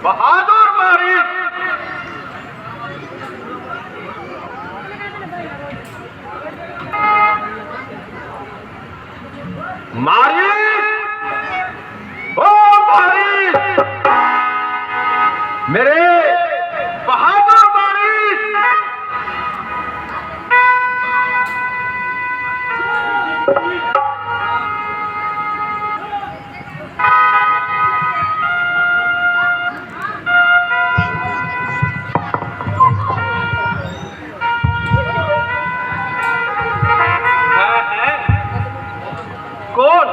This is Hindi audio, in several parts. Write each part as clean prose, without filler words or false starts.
बहादुर मारी मारी ओ मारी मेरे बहादुर मारी कौन?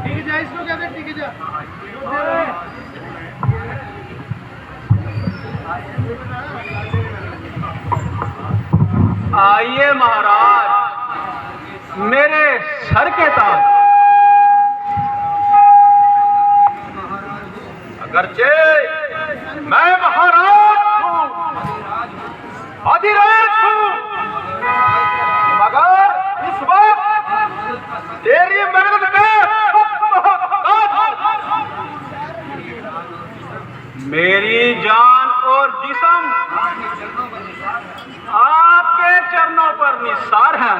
ठीक है इसको क्या दे ठीक है आइए महाराज मेरे सर के ताज। अगरचे मैं महाराज हूँ, अधिराज हूँ, मगर इस वक्त तेरी मदद का मेरी जान और जिस्म आपके चरणों पर निसार है।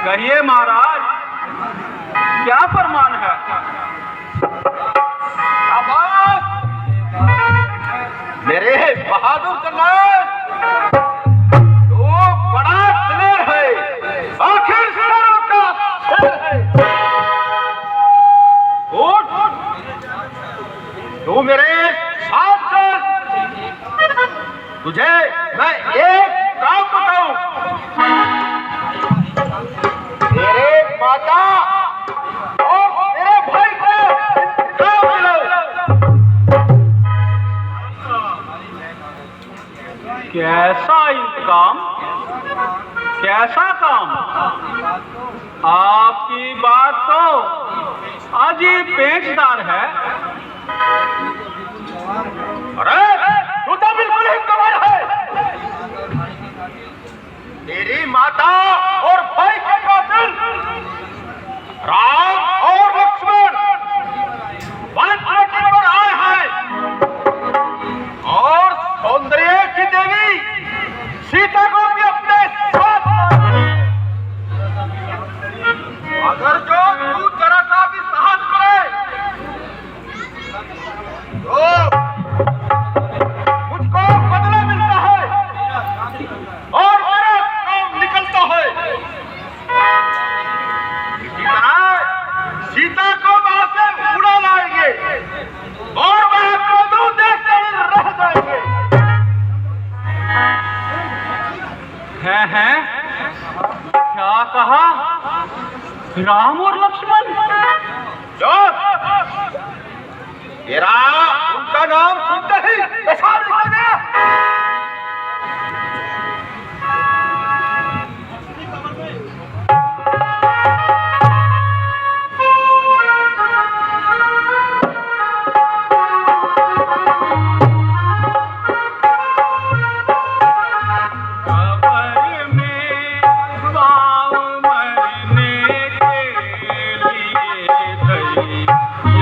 कहिए महाराज क्या फरमान है? शाबाश मेरे बहादुर जनरल, तो बड़ा दिलेर है, आखिर सिरों का सिर है। उठ तू मेरे साथ चल, तुझे मैं एक काम बताऊं। तेरे माता और तेरे भाई को इंतकाम दिलाओ। कैसा इंतकाम? कैसा काम? आपकी बात तो अजीब पेचदार है। अरे तू तो बिल्कुल ही कमर है। तेरी माता और भाई के कातिल राम और लक्ष्मण वन पार्टी पर आए हैं और सौंदर्य की देवी सीता को भी अपने साथ लाए। अगर जो तू जरा सा भी साहस करे तो मुझको बदला मिलता है और मेरा काम निकलता है। इसी तरह सीता को वहां से उड़ा लाएंगे और वह आपको दूर देखते ही रह जाएंगे। हैं क्या कहा? राम और लक्ष्मण? जो तेरा उनका नाम सुनते ही पेशाब निकल गया।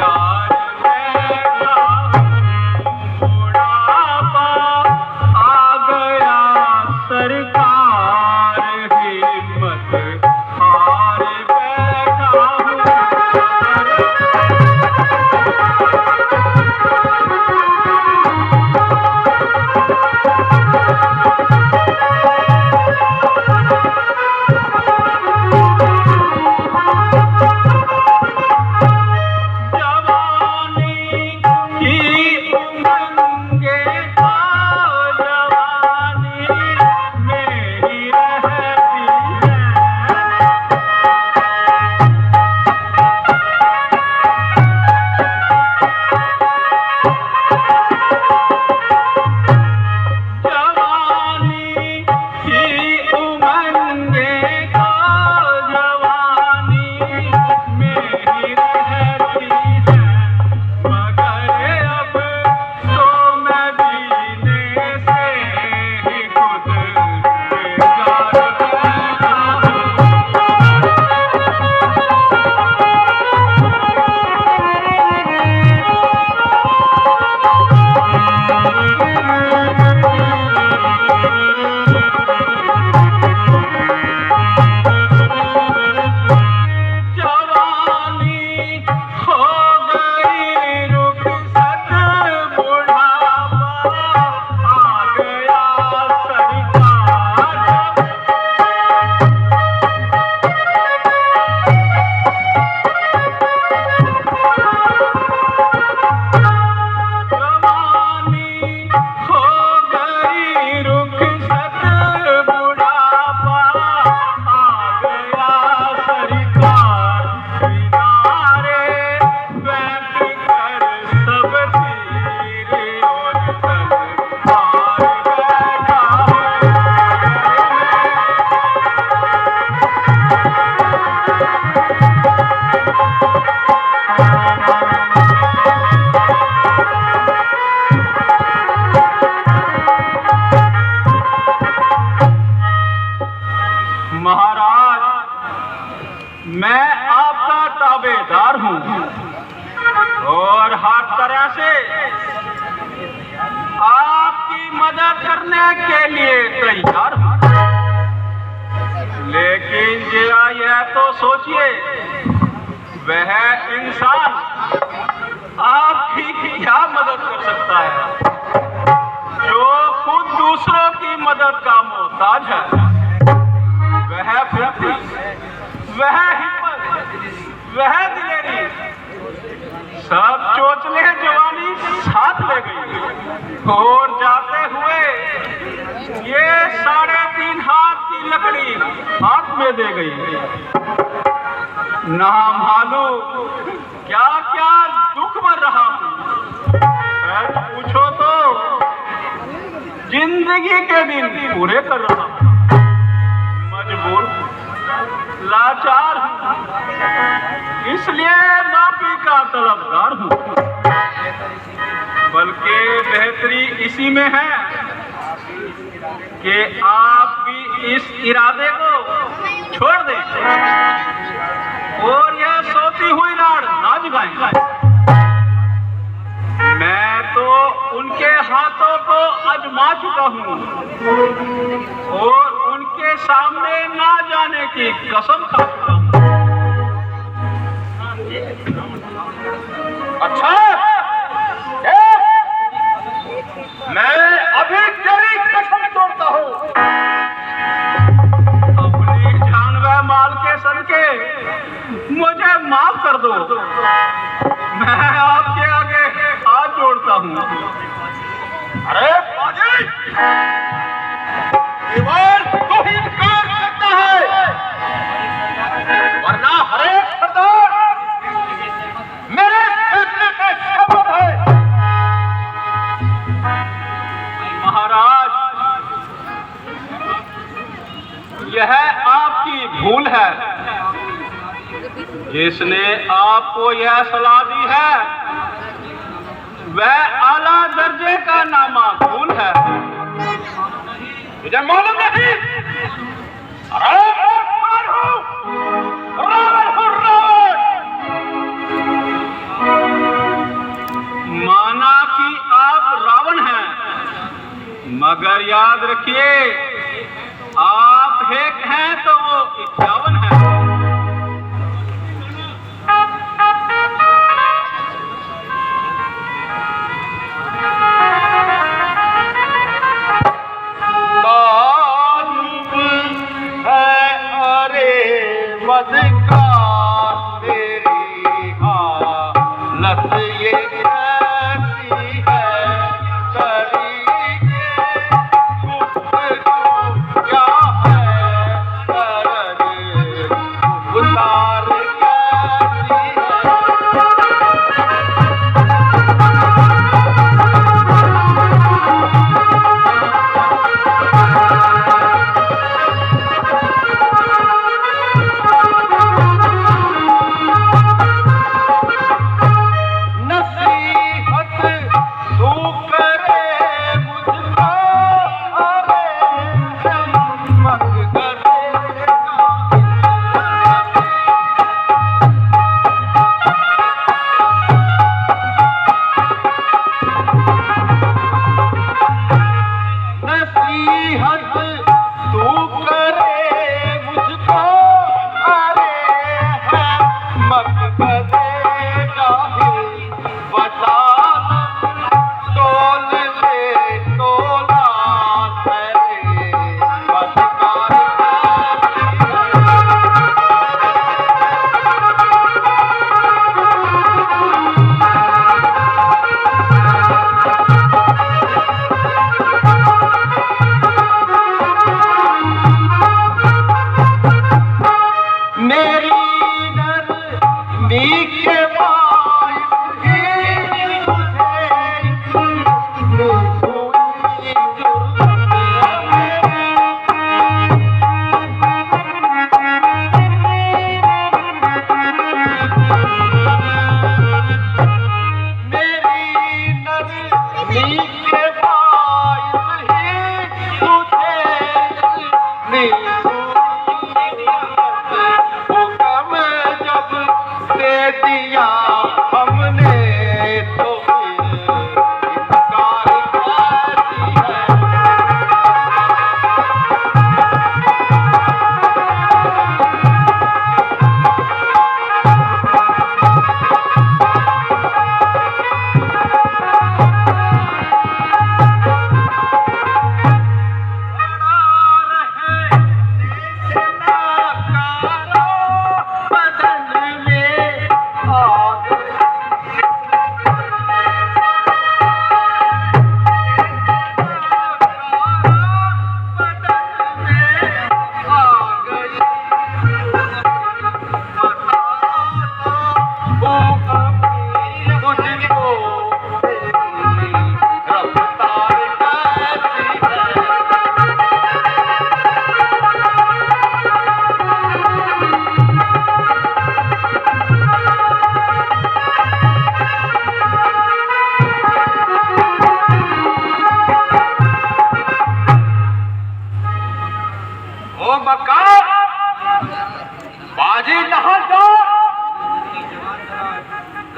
यार मैं का ताबेदार हूँ और हर तरह से आपकी मदद करने के लिए तैयार हूँ। लेकिन जरा यह तो सोचिए, वह इंसान आपकी क्या मदद कर सकता है जो खुद दूसरों की मदद का मोहताज है? वह फुर्ती, वह हिम्मत, वह दिलेरी सब चोचले जवानी साथ ले गई और जाते हुए ये 3.5 हाथ की लकड़ी हाथ में दे गई। ना मालूम क्या क्या दुख भर रहा हूँ। पूछो तो जिंदगी के दिन पूरे कर रहा हूँ। मजबूर, लाचार हूँ, इसलिए माफी का तलबगार हूँ। बल्कि बेहतरी इसी में है कि आप भी इस इरादे को छोड़ दें और यह सोती हुई राड ना जगाएं। मैं तो उनके हाथों को आजमा चुका हूँ और उनके सामने ना जाने की कसम खा चुका हूँ। अच्छा, मैं अभी तेरी कसम तोड़ता हूँ। अपनी जान व माल के सदके मुझे माफ कर दो। मैं आपके आगे हाथ जोड़ता हूँ। अरे बाजी, दीवार तो ही इनकार करता है, वरना हर एक सरदार मेरे फैसले का शब्द है। महाराज, यह आपकी भूल है। जिसने आपको यह सलाह दी है वह आला दर्जे का नामाकूल है। मुझे मालूम नहीं। रावण हूँ, रावण। माना कि आप रावण हैं, मगर याद रखिए आप एक हैं तो वो 51 है।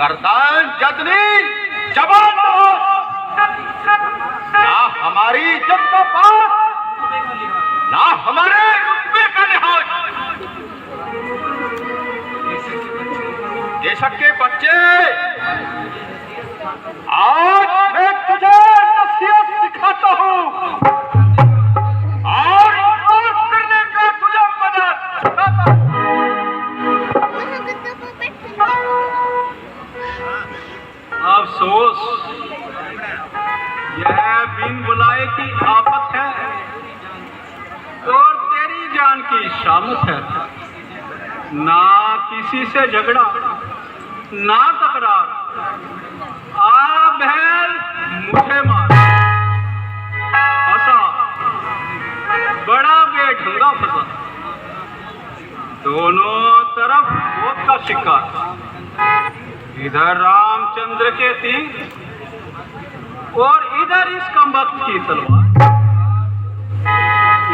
गर्दन जतनी जवान हो, ना हमारी इज्जत का पास, ना हमारे रुतबे का लिहाज। देशक के बच्चे, आज मैं तुझे नसीहत सिखाता हूँ और इज्जत करने का तुझे मदद सिखाता हूँ। अफसोस, यह बिन बुलाए की आफत है और तेरी जान की शामत है। ना किसी से झगड़ा, ना तकरार, आ बहल मुझे मार। फंसा, बड़ा बेढंगा फंसा, दोनों तरफ मौत का शिकार। इधर रामचंद्र के तीर और इधर इस कमबख्त की तलवार।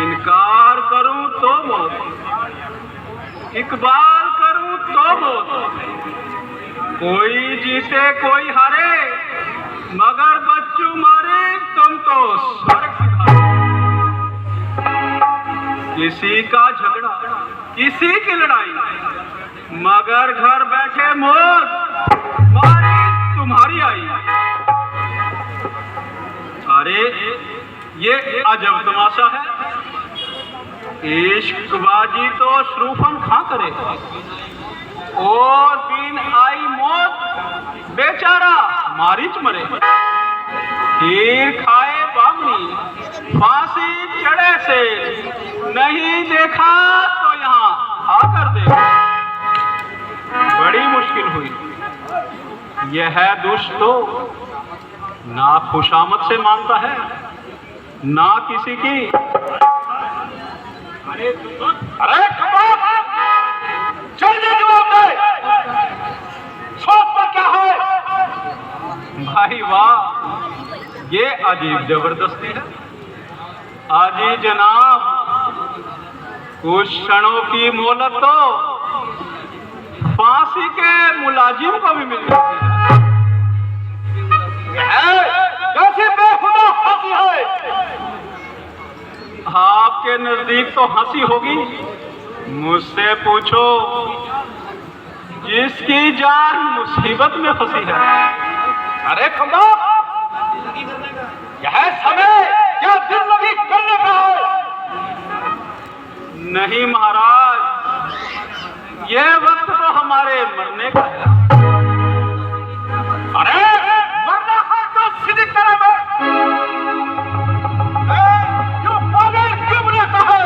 इनकार करूं तो मौत, इकबाल करूं तो मौत। कोई जीते कोई हारे, मगर बच्चू मारे तुम तो स्वर्ग सिधारे। किसी का झगड़ा, किसी की लड़ाई, मगर घर बैठे मौत मारी तुम्हारी आई। अरे ये अजब तमाशा है, इश्कबाजी तो शरूफन खां करे और बिन आई मौत बेचारा मारिच मरे। खीर खाए बामनी, फांसी चढ़े से, नहीं देखा तो यहाँ आकर देखो। बड़ी मुश्किल हुई, यह दुष्ट तो ना खुशामद से मांगता है, ना किसी की। अरे कबाब, जल्दी जवाब दे, सोच पर क्या है? भाई वाह, ये अजीब जबरदस्ती है। अजी जनाब, कुछ क्षणों की मोहलत तो फांसी के मुलाजिम को भी मिल जाती है। कैसी बेखुदा हंसी है? आपके नजदीक तो हंसी होगी, मुझसे पूछो जिसकी जान मुसीबत में फंसी है। अरे खंबा, यह समय क्या दिल लगी करने का है? नहीं महाराज, यह वक्त तो हमारे मरने का है। अरे मरना है तो सीधी तरह में क्यों पागल क्यों रहता है?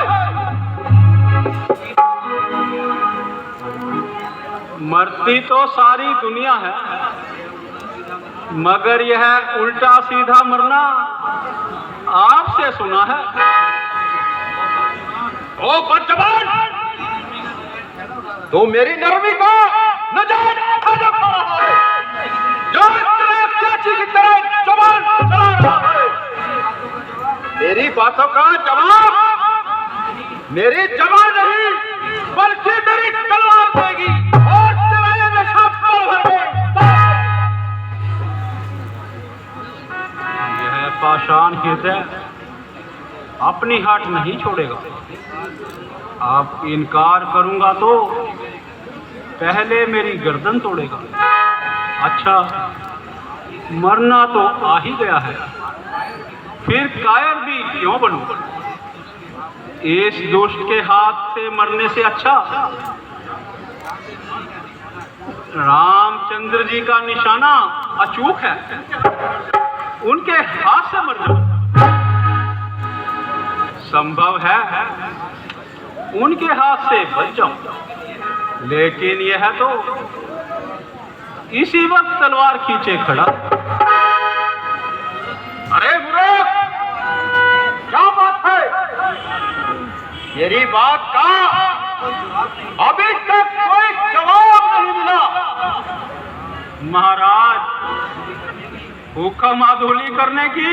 मरती तो सारी दुनिया है, मगर यह उल्टा सीधा मरना आपसे सुना है। ओ बदजबान, तू मेरी नरमी को नजायज फायदा उठा रहा है, जो तेरे चाची की तरह जबान चला रहा है। मेरी बातों का जवाब मेरी जबान नहीं, बल्कि मेरी तलवार देगी और तेरा ये नशा पल भर में यह पाषाण हृदय अपनी हाथ नहीं छोड़ेगा। आप इनकार करूंगा तो पहले मेरी गर्दन तोड़ेगा। अच्छा, मरना तो आ ही गया है, फिर कायर भी क्यों बनूं? इस दुष्ट के हाथ से मरने से अच्छा रामचंद्र जी का निशाना अचूक है, उनके हाथ से मर जाओ। संभव है उनके हाथ से बच जाऊं, लेकिन यह तो इसी वक्त तलवार खींचे खड़ा। अरे मूर्ख, क्या बात है? मेरी बात का अभी तक कोई जवाब नहीं मिला। महाराज, हुक्म अधूली करने की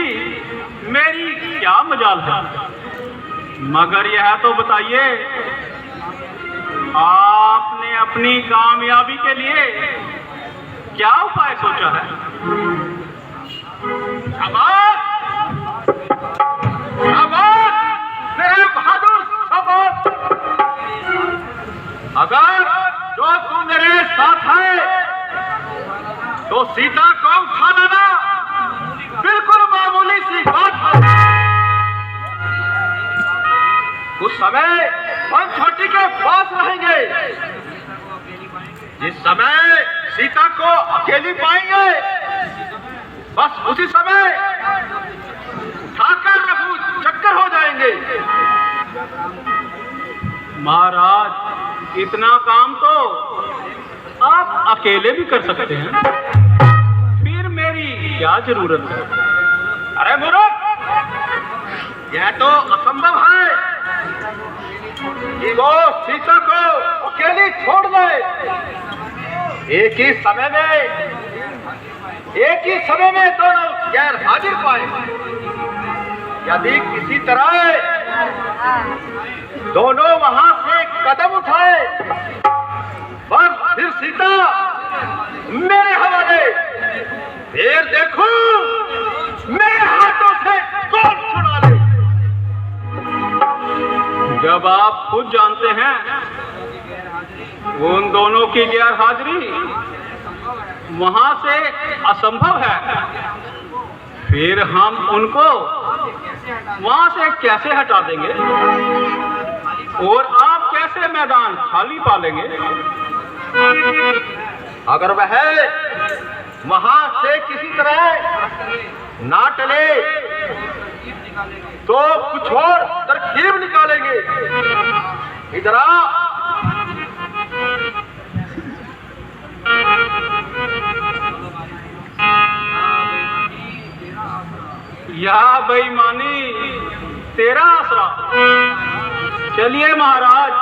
मेरी क्या मजाल है, मगर यह तो बताइए, आपने अपनी कामयाबी के लिए क्या उपाय सोचा है? शाबाश! शाबाश! मेरे बहादुर शाबाश! अगर जो तू मेरे साथ है तो सीता को उठा लाना बिल्कुल मामूली सी बात है। उस समय हम छोटी के पास रहेंगे। जिस समय सीता को अकेली पाएंगे बस उसी समय उठाकर रघु चक्कर हो जाएंगे। महाराज, इतना काम तो आप अकेले भी कर सकते हैं, फिर मेरी क्या जरूरत है? अरे मूर्ख, यह तो असंभव है कि वो सीता को अकेली छोड़ दे। एक ही समय में दोनों गैर हाजिर पाए। यदि किसी तरह दोनों वहां से कदम उठाए बस फिर सीता मेरे हवाले। फिर देखो मेरे हाथों से कौन छुड़ा ले। जब आप खुद जानते हैं उन दोनों की गैर हाजिरी वहां से असंभव है, फिर हम उनको वहां से कैसे हटा देंगे और आप कैसे मैदान खाली पालेंगे? अगर वह वहां से किसी तरह ना टले तो कुछ और तरकीब निकालेंगे। इधर आ। या बेईमानी तेरा आसरा। चलिए महाराज।